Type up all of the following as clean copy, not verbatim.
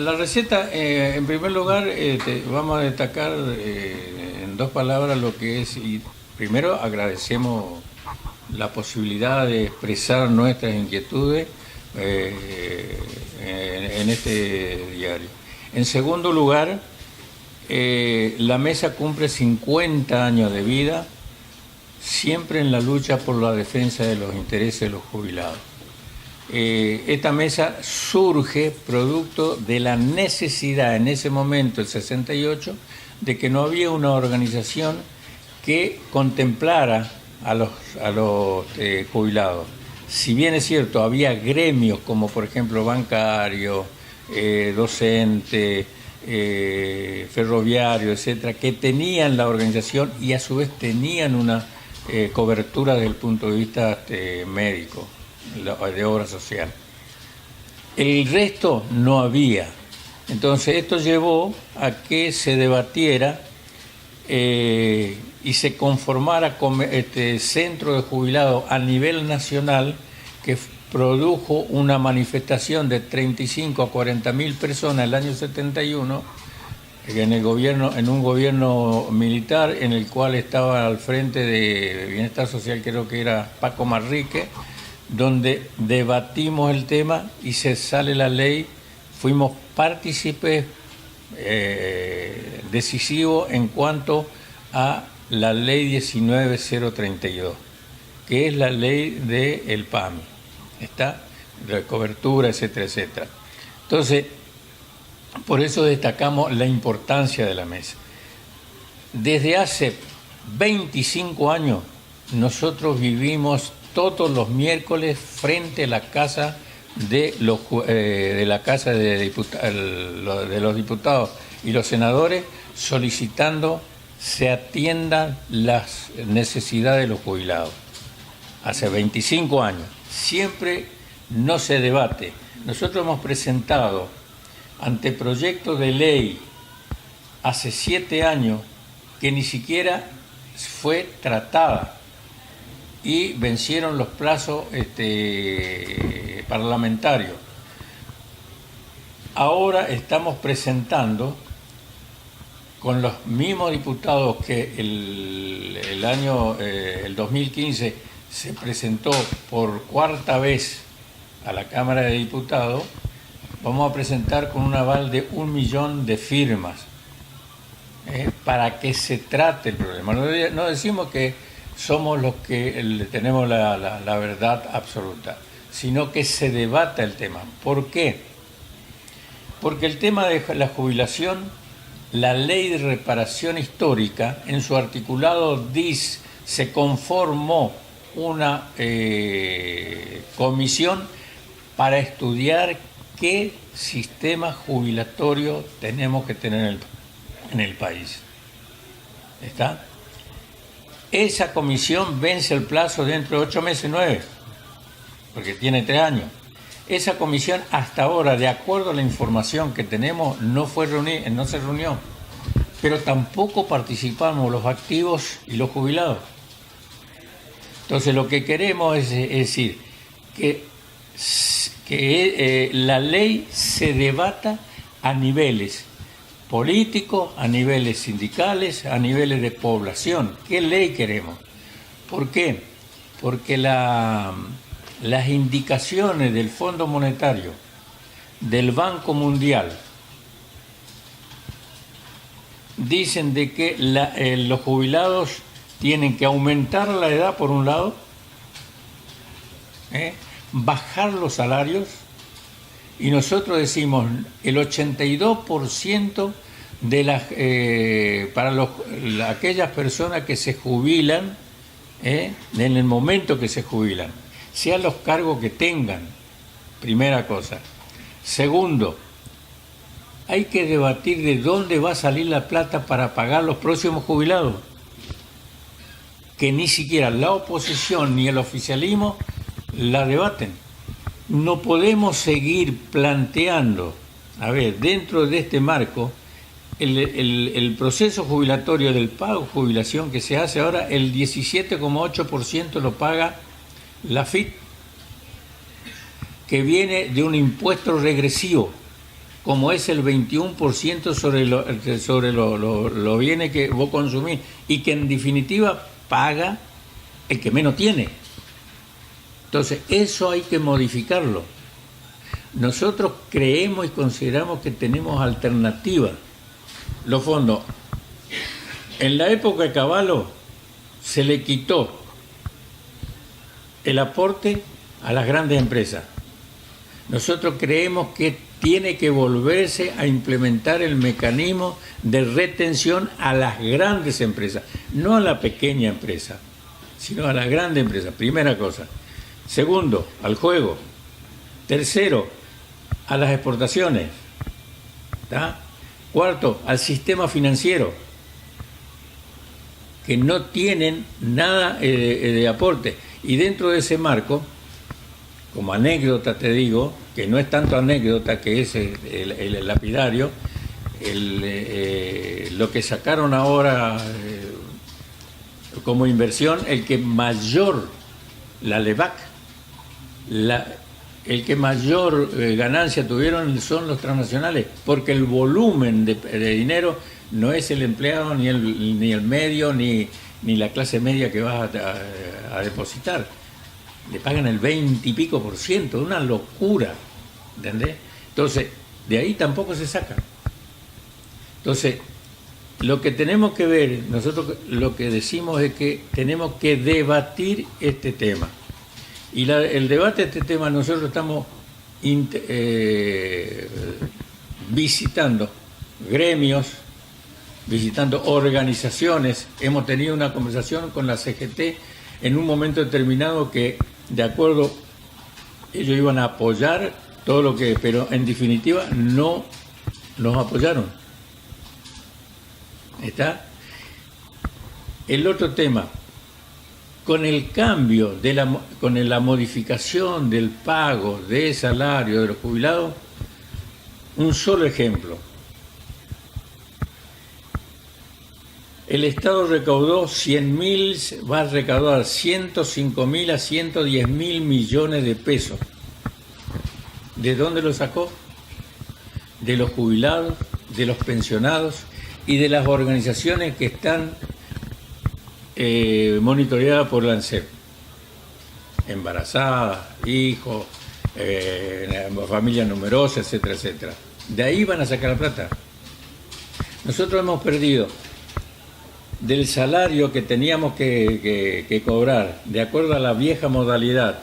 la receta, en primer lugar, vamos a destacar en dos palabras lo que es, y primero agradecemos la posibilidad de expresar nuestras inquietudes en este diario. En segundo lugar, la mesa cumple 50 años de vida, siempre en la lucha por la defensa de los intereses de los jubilados. Esta mesa surge producto de la necesidad en ese momento, el 68, de que no había una organización que contemplara a los jubilados. Si bien es cierto, había gremios como por ejemplo bancario, docente, ferroviario, etcétera, que tenían la organización y a su vez tenían una cobertura desde el punto de vista médico, de obra social. El resto no había. Entonces esto llevó a que se debatiera y se conformara centro de jubilados a nivel nacional, que produjo una manifestación de 35 a 40 mil personas el año 71 en un gobierno militar en el cual estaba al frente de Bienestar Social, creo que era Paco Manrique, donde debatimos el tema y se sale la ley. Fuimos partícipes decisivos en cuanto a la ley 19032, que es la ley del PAMI, ¿está? De cobertura, etcétera, etcétera. Entonces, por eso destacamos la importancia de la mesa. Desde hace 25 años nosotros vivimos todos los miércoles frente a la casa de los diputados y los senadores, solicitando se atiendan las necesidades de los jubilados. Hace 25 años. Siempre no se debate. Nosotros hemos presentado anteproyectos de ley hace 7 años que ni siquiera fue tratada y vencieron los plazos parlamentarios. Ahora estamos presentando con los mismos diputados que el 2015 se presentó por cuarta vez a la Cámara de Diputados. Vamos a presentar con un aval de 1 millón de firmas para que se trate el problema. No decimos que somos los que tenemos la verdad absoluta, sino que se debata el tema. ¿Por qué? Porque el tema de la jubilación, la ley de reparación histórica, en su articulado dice, se conformó una comisión para estudiar qué sistema jubilatorio tenemos que tener en el país. ¿Está? Esa comisión vence el plazo dentro de 8 meses, 9, porque tiene 3 años. Esa comisión hasta ahora, de acuerdo a la información que tenemos, no se reunió, pero tampoco participamos los activos y los jubilados. Entonces lo que queremos es decir que la ley se debata a niveles políticos, a niveles sindicales, a niveles de población. ¿Qué ley queremos? ¿Por qué? Porque las indicaciones del Fondo Monetario, del Banco Mundial, dicen de que los jubilados tienen que aumentar la edad por un lado, bajar los salarios, y nosotros decimos el 82% de para aquellas personas que se jubilan, en el momento que se jubilan, sean los cargos que tengan, primera cosa. Segundo, hay que debatir de dónde va a salir la plata para pagar los próximos jubilados, que ni siquiera la oposición ni el oficialismo la debaten. No podemos seguir planteando, dentro de este marco, el proceso jubilatorio del pago jubilación que se hace ahora, el 17,8% lo paga la AFIP, que viene de un impuesto regresivo. como es el 21% sobre los bienes que vos consumís y que en definitiva paga el que menos tiene. Entonces, eso hay que modificarlo. Nosotros creemos y consideramos que tenemos alternativas. Los fondos, en la época de Cavallo, se le quitó el aporte a las grandes empresas. Nosotros creemos que tiene que volverse a implementar el mecanismo de retención a las grandes empresas, no a la pequeña empresa, sino a las grandes empresas, primera cosa. Segundo, al juego. Tercero, a las exportaciones. ¿Tá? Cuarto, al sistema financiero, que no tienen nada de aporte. Y dentro de ese marco, como anécdota te digo, que no es tanto anécdota, que es el lapidario, lo que sacaron ahora como inversión, el que mayor, la LEVAC, el que mayor ganancia tuvieron son los transnacionales, porque el volumen de dinero no es el empleado, ni el medio, ni la clase media que vas a depositar. Le pagan el 20 y pico %, una locura, ¿entendés? Entonces, de ahí tampoco se saca. Entonces, lo que tenemos que ver, nosotros lo que decimos es que tenemos que debatir este tema. Y el debate de este tema nosotros estamos visitando gremios, visitando organizaciones. Hemos tenido una conversación con la CGT en un momento determinado que, de acuerdo, ellos iban a apoyar todo lo que, pero en definitiva no nos apoyaron. ¿Está? El otro tema, con el cambio, con la modificación del pago de salario de los jubilados, un solo ejemplo. El Estado recaudó 100.000, va a recaudar 105.000 a 110.000 millones de pesos. ¿De dónde lo sacó? De los jubilados, de los pensionados y de las organizaciones que están monitoreadas por la ANSES. Embarazadas, hijos, familias numerosas, etcétera, etcétera. De ahí van a sacar la plata. Nosotros hemos perdido del salario que teníamos que cobrar, de acuerdo a la vieja modalidad.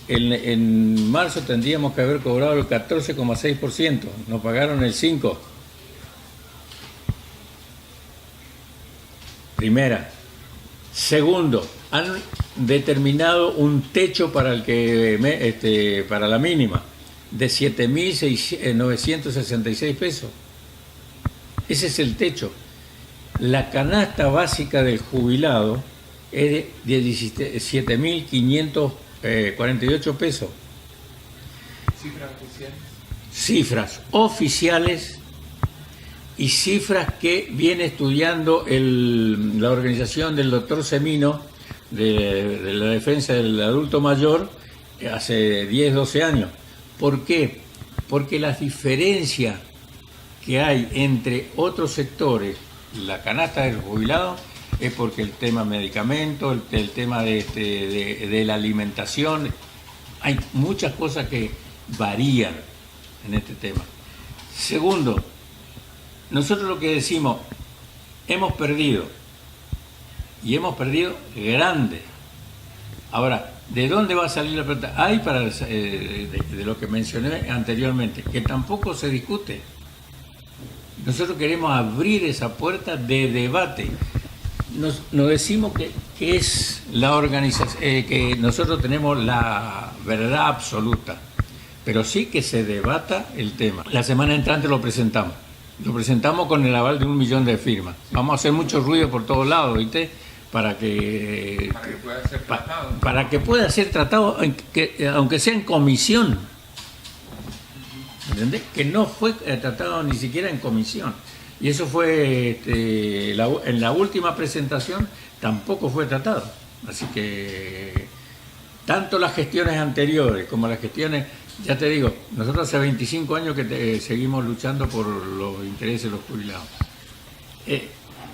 En marzo tendríamos que haber cobrado el 14,6%, nos pagaron el 5%. Primera. Segundo, han determinado un techo para para la mínima de 7.966 pesos. Ese es el techo. La canasta básica del jubilado es de 17.548 pesos. ¿Cifras oficiales? Cifras oficiales y cifras que viene estudiando la organización del doctor Semino de la defensa del adulto mayor hace 10, 12 años. ¿Por qué? Porque las diferencias que hay entre otros sectores, la canasta del jubilado, es porque el tema medicamentos, el tema de la alimentación, hay muchas cosas que varían en este tema. Segundo, nosotros lo que decimos, hemos perdido, y hemos perdido grande. Ahora, ¿de dónde va a salir la plata? Hay de lo que mencioné anteriormente, que tampoco se discute. Nosotros queremos abrir esa puerta de debate. Nos decimos que es la organización, que nosotros tenemos la verdad absoluta, pero sí que se debata el tema. La semana entrante lo presentamos. Lo presentamos con el aval de 1 millón de firmas. Vamos a hacer mucho ruido por todos lados, ¿viste? Para que pueda ser tratado. Para que pueda ser tratado, aunque sea en comisión. ¿Entendés? Que no fue tratado ni siquiera en comisión. Y eso fue, en la última presentación tampoco fue tratado. Así que tanto las gestiones anteriores como las gestiones Ya te digo, nosotros hace 25 años que seguimos luchando por los intereses de los jubilados.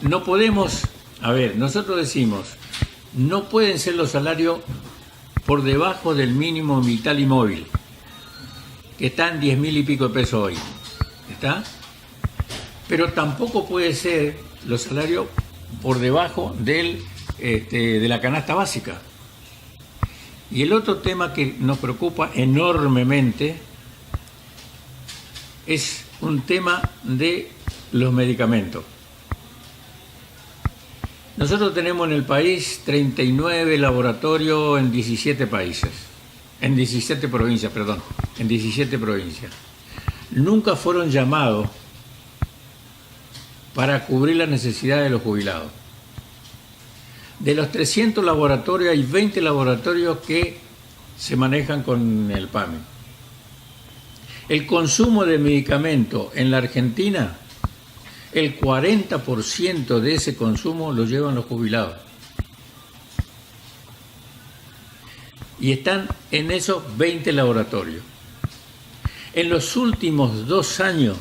No podemos, a ver, nosotros decimos, no pueden ser los salarios por debajo del mínimo vital y móvil, que están 10.000 y pico de pesos hoy, ¿está? Pero tampoco puede ser los salarios por debajo de la canasta básica. Y el otro tema que nos preocupa enormemente es un tema de los medicamentos. Nosotros tenemos en el país 39 laboratorios en 17 países, en 17 provincias, perdón, en 17 provincias. Nunca fueron llamados para cubrir las necesidades de los jubilados. De los 300 laboratorios, hay 20 laboratorios que se manejan con el PAMI. El consumo de medicamentos en la Argentina, el 40% de ese consumo lo llevan los jubilados. Y están en esos 20 laboratorios. En los últimos 2 años,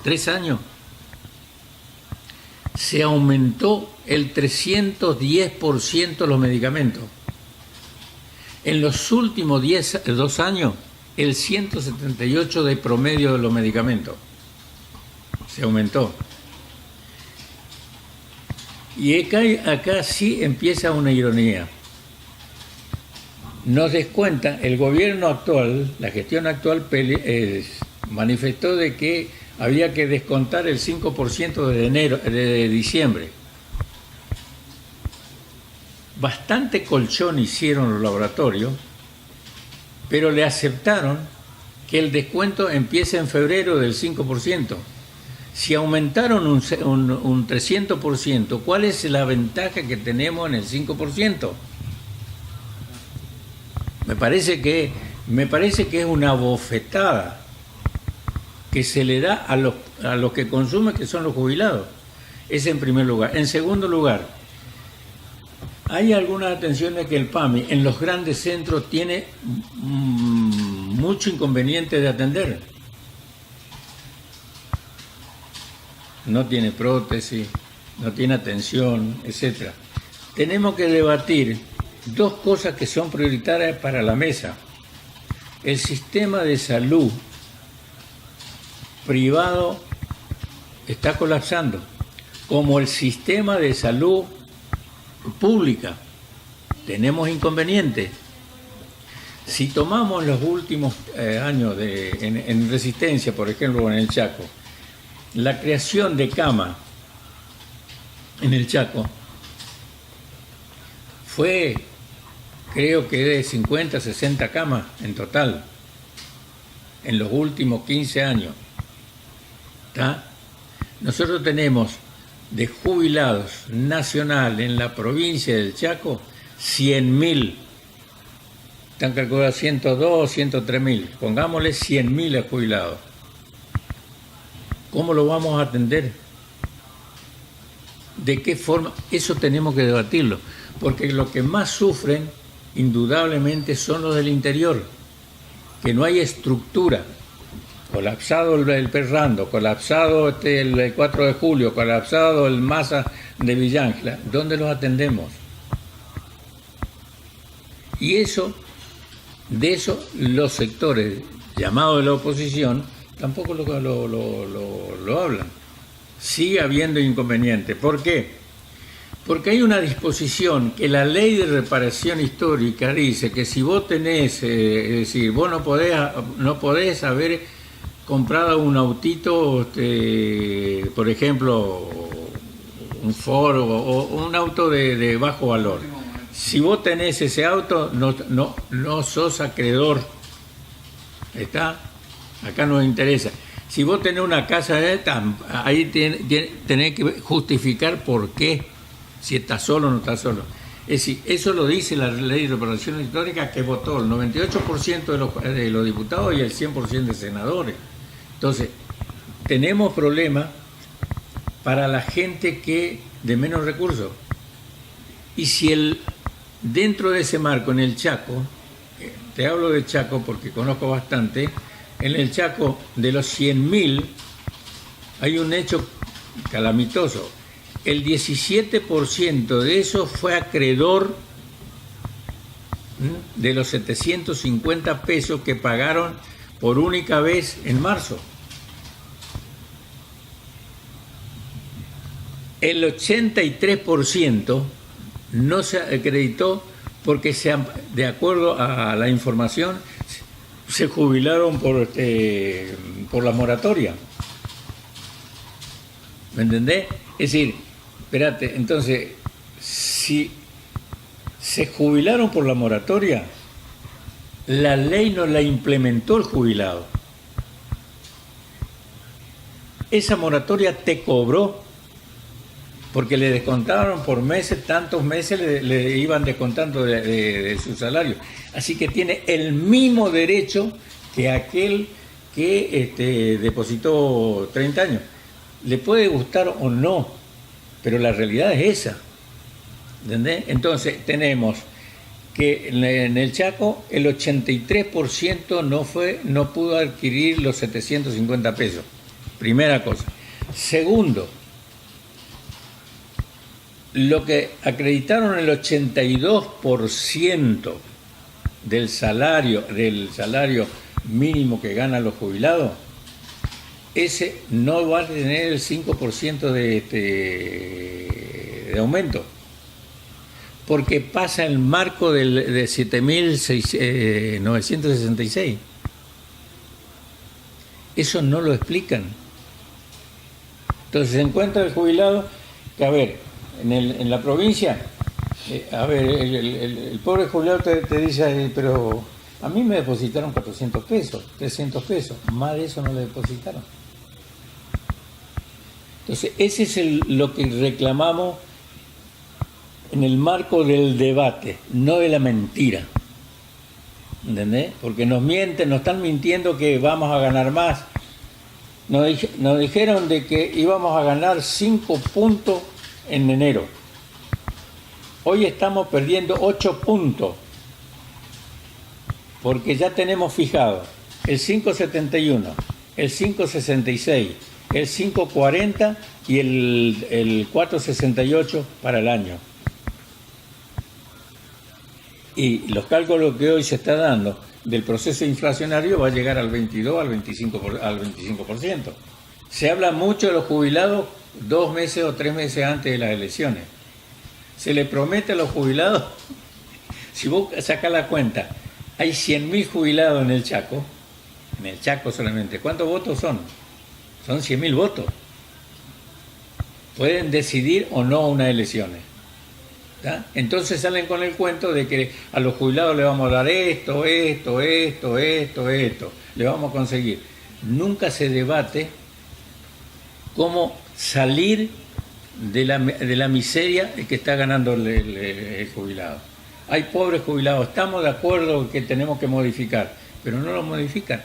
3 años, se aumentó el 310% los medicamentos. En los últimos 2 años, el 178% de promedio de los medicamentos. Se aumentó. Y acá sí empieza una ironía. Nos descuenta, el gobierno actual, la gestión actual, manifestó de que había que descontar el 5% de diciembre. Bastante colchón hicieron los laboratorios, pero le aceptaron que el descuento empiece en febrero del 5%. Si aumentaron un 300%, ¿cuál es la ventaja que tenemos en el 5%? Me parece que es una bofetada que se le da a los que consumen, que son los jubilados. Es en primer lugar. En segundo lugar, hay algunas atenciones que el PAMI en los grandes centros tiene mucho inconveniente de atender. No tiene prótesis, no tiene atención, etc. Tenemos que debatir 2 cosas que son prioritarias para la mesa. El sistema de salud privado está colapsando, como el sistema de salud pública. Tenemos inconvenientes. Si tomamos los últimos años en Resistencia, por ejemplo, en el Chaco, la creación de cama en el Chaco fue, creo que de 50, 60 camas en total, en los últimos 15 años. ¿Está? Nosotros tenemos de jubilados nacional en la provincia del Chaco 100.000. Están calculados 102, 103.000. Pongámosle 100.000 jubilados. ¿Cómo lo vamos a atender? ¿De qué forma? Eso tenemos que debatirlo, porque los que más sufren, indudablemente, son los del interior, que no hay estructura. Colapsado el Perrando, colapsado el 4 de julio, colapsado el Masa de Villangela. ¿Dónde los atendemos? Y de eso los sectores llamados de la oposición tampoco lo hablan. Sigue habiendo inconvenientes. ¿Por qué? Porque hay una disposición que la ley de reparación histórica dice que si vos tenés, es decir, vos no podés haber comprado un autito, por ejemplo, un Ford o un auto de bajo valor. Si vos tenés ese auto, no sos acreedor. ¿Está? Acá nos interesa. Si vos tenés una casa de esta, ahí tenés que justificar por qué, si estás solo o no estás solo. Es decir, eso lo dice la ley de reparación histórica que votó el 98% de los diputados y el 100% de senadores. Entonces, tenemos problemas para la gente de menos recursos. Y si dentro de ese marco, en el Chaco, te hablo de Chaco porque conozco bastante. En el Chaco, de los 100.000, hay un hecho calamitoso. El 17% de eso fue acreedor de los 750 pesos que pagaron por única vez en marzo. El 83% no se acreditó porque, de acuerdo a la información, se jubilaron por la moratoria. ¿Me entendés? Es decir, espérate, entonces, si se jubilaron por la moratoria, la ley no la implementó el jubilado. Esa moratoria te cobró, porque le descontaron por meses, tantos meses le iban descontando de su salario. Así que tiene el mismo derecho que aquel que depositó 30 años. Le puede gustar o no, pero la realidad es esa. ¿Entendés? Entonces tenemos que en el Chaco el 83% no pudo adquirir los 750 pesos. Primera cosa. Segundo, lo que acreditaron el 82% del salario mínimo que ganan los jubilados, ese no va a tener el 5% de aumento, porque pasa el marco de 7.966. Eso no lo explican. Entonces se encuentra el jubilado que, a ver, en la provincia, el pobre jubilado te dice, pero a mí me depositaron 400 pesos, 300 pesos, más de eso no le depositaron. Entonces, ese es lo que reclamamos en el marco del debate, no de la mentira. ¿Entendés? Porque nos mienten, nos están mintiendo que vamos a ganar más. Nos dijeron de que íbamos a ganar 5 puntos en enero. Hoy estamos perdiendo 8 puntos, porque ya tenemos fijado el 5.71, el 5.66, el 5.40 y el 4.68 para el año. Y los cálculos que hoy se está dando del proceso inflacionario va a llegar al 22, al 25%. Se habla mucho de los jubilados 2 meses o 3 meses antes de las elecciones. Se le promete a los jubilados, si vos sacás la cuenta, hay 100.000 jubilados en el Chaco solamente. ¿Cuántos votos son? Son 100.000 votos. Pueden decidir o no unas elecciones. ¿Tá? Entonces salen con el cuento de que a los jubilados le vamos a dar esto, le vamos a conseguir. Nunca se debate cómo salir de la miseria que está ganando el jubilado. Hay pobres jubilados, estamos de acuerdo que tenemos que modificar, pero no lo modifican.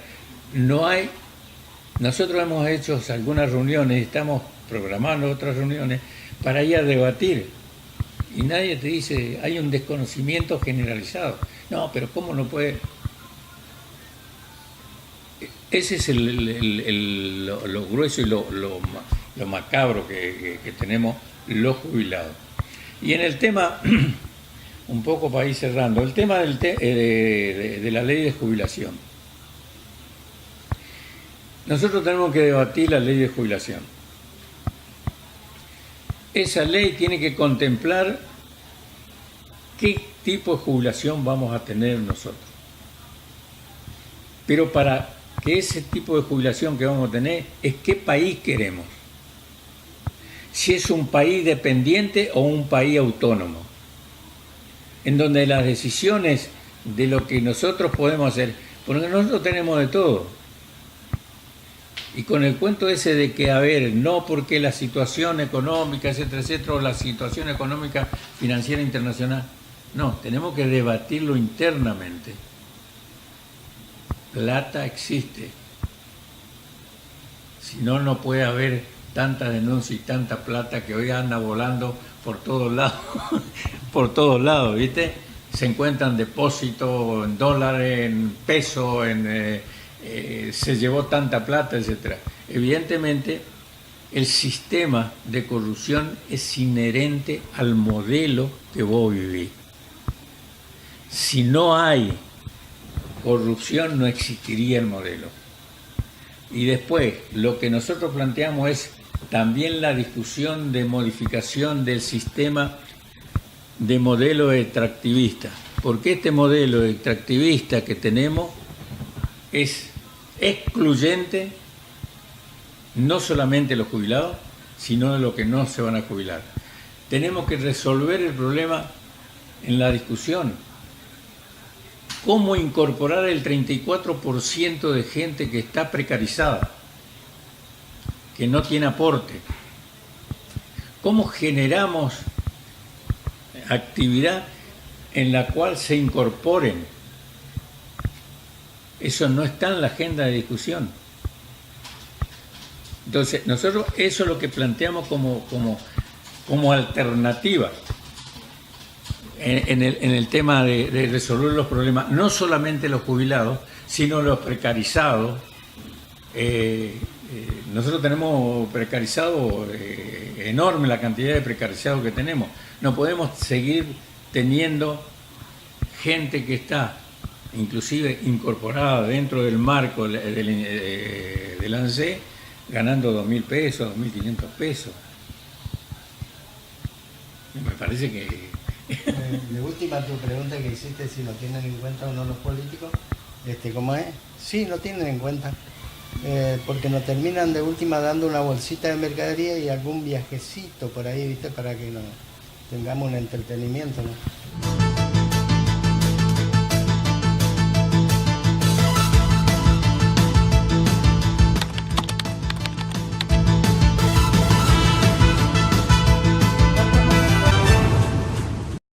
Nosotros hemos hecho algunas reuniones, estamos programando otras reuniones para ir a debatir. Y nadie te dice, hay un desconocimiento generalizado. No, pero ¿cómo no puede? Ese es lo grueso y lo macabro que tenemos los jubilados. Y en el tema, un poco para ir cerrando, el tema de la ley de jubilación. Nosotros tenemos que debatir la ley de jubilación. Esa ley tiene que contemplar qué tipo de jubilación vamos a tener nosotros. Pero para que ese tipo de jubilación que vamos a tener es qué país queremos. Si es un país dependiente o un país autónomo, en donde las decisiones de lo que nosotros podemos hacer, porque nosotros tenemos de todo. Y con el cuento ese de que, a ver, no porque la situación económica, etcétera, o la situación económica financiera internacional, no, tenemos que debatirlo internamente. Plata existe. Si no, no puede haber tanta denuncia y tanta plata que hoy anda volando por todos lados, ¿viste? se encuentran depósitos en dólares, en pesos, se llevó tanta plata, etcétera. Evidentemente, el sistema de corrupción es inherente al modelo que vos vivís. Si no hay corrupción, no existiría el modelo. Y después, lo que nosotros planteamos es también la discusión de modificación del sistema de modelo extractivista, porque este modelo extractivista que tenemos es excluyente no solamente de los jubilados, sino de los que no se van a jubilar. Tenemos que resolver el problema en la discusión. ¿Cómo incorporar el 34% de gente que está precarizada, que no tiene aporte? ¿Cómo generamos actividad en la cual se incorporen? Eso no está en la agenda de discusión. Entonces, nosotros eso es lo que planteamos como alternativa en el tema de resolver los problemas, no solamente los jubilados, sino los precarizados. Nosotros tenemos precarizados, enorme la cantidad de precarizados que tenemos. No podemos seguir teniendo gente que está inclusive incorporada dentro del marco del ANSES, ganando 2.000 pesos, 2.500 pesos. Me parece que... De última, tu pregunta que hiciste, si lo tienen en cuenta o no los políticos, ¿cómo es? Sí, lo tienen en cuenta, porque nos terminan de última dando una bolsita de mercadería y algún viajecito por ahí, ¿viste? Para que tengamos un entretenimiento, ¿no?